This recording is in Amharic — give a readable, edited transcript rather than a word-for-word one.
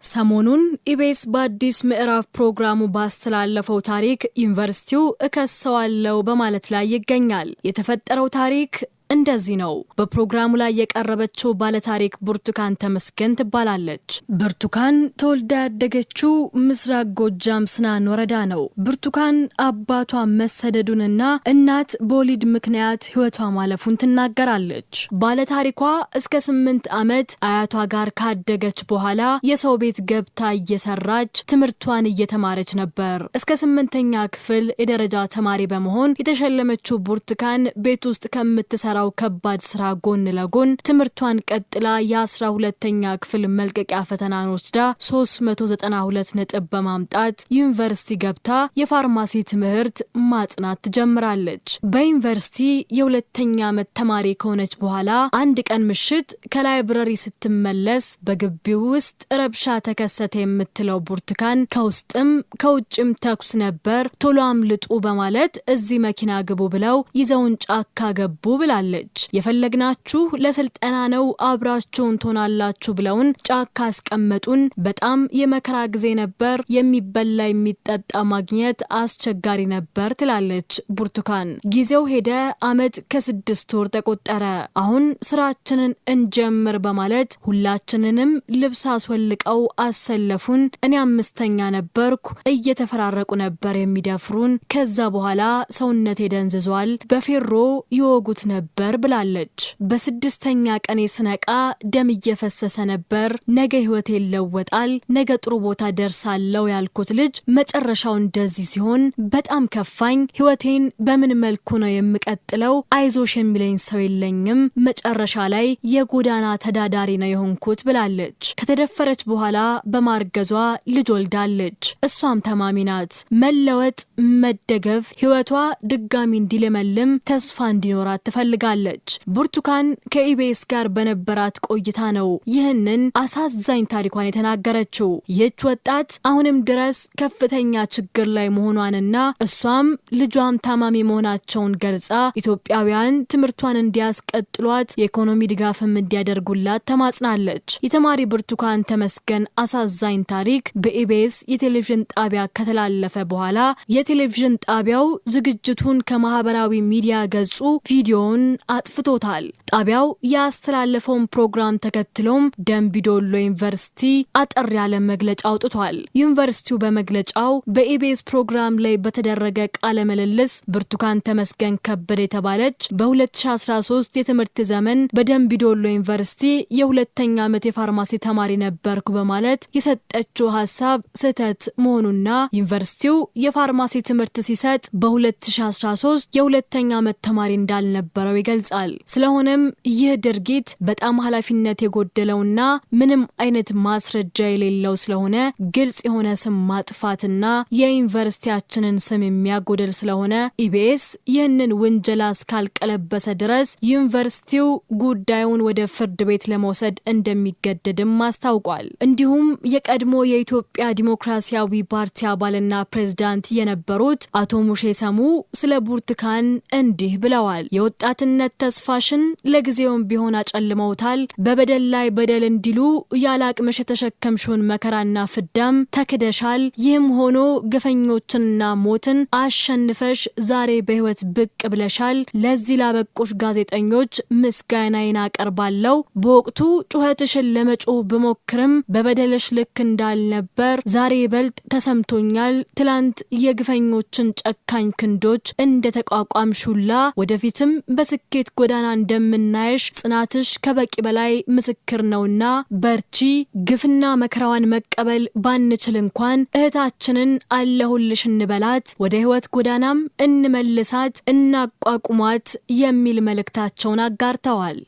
ሰሞኑን ኢቢኤስ በአዲስ ምዕራፍ ፕሮግራሙ ባስተላለፈው ታሪክ ዩኒቨርሲቲው እከሰዋለው በማለት ላይ ይገኛል። የተፈጠረው ታሪክ እንደዚህ ነው። በፕሮግራሙ ላይ የቀረበችው ባለታሪክ ብርቱካን ተመስገን ትባላለች። ብርቱካን ተወልዳ ያደገችው ምስራቅ ጎጃም ስናን ወረዳ ነው። ብርቱካን አባቷ መሰደዱንና እናት በወሊድ ምክንያት ህይወቷ ማለፉን ትናገራለች። ባለታሪኳ እስከ 8 ዓመት አያቷ ጋር ካደገች በኋላ የሰው ቤት ገብታ እየሰራች ትምህርቷን እየተማረች ነበር። እስከ 8ኛ ክፍል የደረጃ ተማሪ በመሆን የተሸለመችው ብርቱካን ቤት ውስጥ ከምትሰራ ከባድ ስራ ጎን ለጎን ትምህርቷን ቀጥላ የ12ኛ ክፍል መልቀቂያ ፈተናን ወስዳ 392 ነጥብ በማምጣት ዩኒቨርሲቲ ገብታ የፋርማሲ ትምህርት ማጥናት ትጀምራለች። በዩኒቨርሲቲ የሁለተኛ ዓመት ተማሪ ከሆነች በኋላ አንድ ቀን ምሽት ከላይብረሪ ስትመለስ በግቢው ውስጥ ረብሻ ተከሰተ የምትለው ብርቱካን ከውስጥም ከውጭም ተኩስ ነበር፣ ቶሎ አምልጡ በማለት እዚህ መኪና ግቡ ብለው ይዘውን ጫካ ገቡ ብላለች። የፈለግናችሁ ለስልጠና ነው አብራችሁን ትሆናላችሁ ብለውን ጫካ አስቀመጡን። በጣም የመከራ ጊዜ ነበር። የሚበላ የሚጠጣ ማግኘት አስቸጋሪ ነበር ትላለች ብርቱካን። ጊዜው ሄደ። ዓመት ከ6 ወር ተቆጠረ። አሁን ስራችንን እንጀምር በማለት ሁላችንንም ልብስ አስወልቀው አሰለፉን። እኔ 5ኛ ነበርኩ። እየተፈራረቁ ነበር የሚደፍሩን። ከዛ በኋላ ሰውነቴ ደንዝዟል። በፌሮ ይወጉት ነበር ብላለች። በ6ኛ ቀኔ ስነቃ ደም እየፈሰሰ ነበር። ነገ ህይወቴ ይለወጣል፣ ነገ ጥሩ ቦታ ደርሳለው ያልኩት ልጅ መጨረሻው እንደዚህ ሲሆን በጣም ከፋኝ። ህይወቴን በምን መልኩ ነው የምቀጥለው? አይዞሽ የሚለኝ ሰው የለኝም። መጨረሻ ላይ የጎዳና ተዳዳሪ ነው የሆንኩት ብላለች። ከተደፈረች በኋላ በማርገዟ ልጅ ወልዳለች። እሷም ተማሚ ናት። መለወጥ፣ መደገፍ፣ ህይወቷ ድጋሚ እንዲለመልም ተስፋ እንዲኖራት ትፈልጋለች። ብርቱካን ከኢቢኤስ ጋር በነበራት ቆይታ ነው ይህንን አሳዛኝ ታሪኳን የተናገረችው። ይህች ወጣት አሁንም ድረስ ከፍተኛ ችግር ላይ መሆኗንና እሷም ልጇም ታማሚ መሆናቸውን ገልጻ ኢትዮጵያውያን ትምህርቷን እንዲያስቀጥሏት የኢኮኖሚ ድጋፍም እንዲያደርጉላት ተማጽናለች። የተማሪ ብርቱካን ተመስገን አሳዛኝ ታሪክ በኢቢኤስ የቴሌቪዥን ጣቢያ ከተላለፈ በኋላ የቴሌቪዥን ጣቢያው ዝግጅቱን ከማህበራዊ ሚዲያ ገጹ ቪዲዮውን አጥፍቶታል። ጣቢያው ያስተላለፈውን ፕሮግራም ተከትሎም ደምቢዶሎ ዩኒቨርሲቲ አጠር ያለ መግለጫ አውጥቷል። ዩኒቨርሲቲው በመግለጫው በኢቢኤስ ፕሮግራም ላይ በተደረገ ቃለ ምልልስ ብርቱካን ተመስገን ከበደ የተባለች በ2013 የትምህርት ዘመን በደምቢዶሎ ዩኒቨርሲቲ የ2ኛ ዓመት የፋርማሲ ተማሪ ነበርኩ በማለት የሰጠችው ሐሳብ ስህተት መሆኑና ዩኒቨርሲቲው የፋርማሲ ትምህርት ሲሰጥ በ2013 የ2ኛ ዓመት ተማሪ እንዳልነበረው ይገልጻል። ስለሆነም ይህ ድርጊት በጣም ኃላፊነት የጎደለውና ምንም አይነት ማስረጃ የሌለው ስለሆነ ግልጽ የሆነ ስም ማጥፋትና የዩኒቨርሲቲያችንን ስም የሚያጎድል ስለሆነ ኢቢኤስ ይህንን ውንጀላ እስካልቀለበሰ ድረስ ዩኒቨርሲቲው ጉዳዩን ወደ ፍርድ ቤት ለመውሰድ እንደሚገደድም አስታውቋል። እንዲሁም የቀድሞ የኢትዮጵያ ዲሞክራሲያዊ ፓርቲ አባልና ፕሬዝዳንት የነበሩት አቶ ሙሼ ሰሙ ስለ ብርቱካን እንዲህ ብለዋል። የወጣትነት ተስፋሽን ለጊዜውም ቢሆን አጨልመውታል። በበደል ላይ በደል እንዲሉ ያላቅምሽ የተሸከምሽውን መከራና ፍዳም ተክደሻል። ይህም ሆኖ ግፈኞችንና ሞትን አሸንፈሽ ዛሬ በህይወት ብቅ ብለሻል። ለዚህ ላበቁሽ ጋዜጠኞች ምስጋናዬን አቀርባለሁ። በወቅቱ ጩኸትሽን ለመጮህ ብሞክርም በበደልሽ ልክ እንዳልነበር ዛሬ ይበልጥ ተሰምቶኛል። ትላንት የግፈኞችን ጨካኝ ክንዶች እንደተቋቋምሹላ ወደፊትም በስኬት ጎዳና እንደምናይሽ ጽናትሽ ከበቂ በላይ ምስክር ነውና በርቺ። ግፍና መከራዋን መቀበል ባንችል እንኳን እህታችንን አለሁልሽ እንበላት፣ ወደ ህይወት ጎዳናም እንመልሳት፣ እናቋቁማት የሚል መልእክታቸውን አጋርተዋል።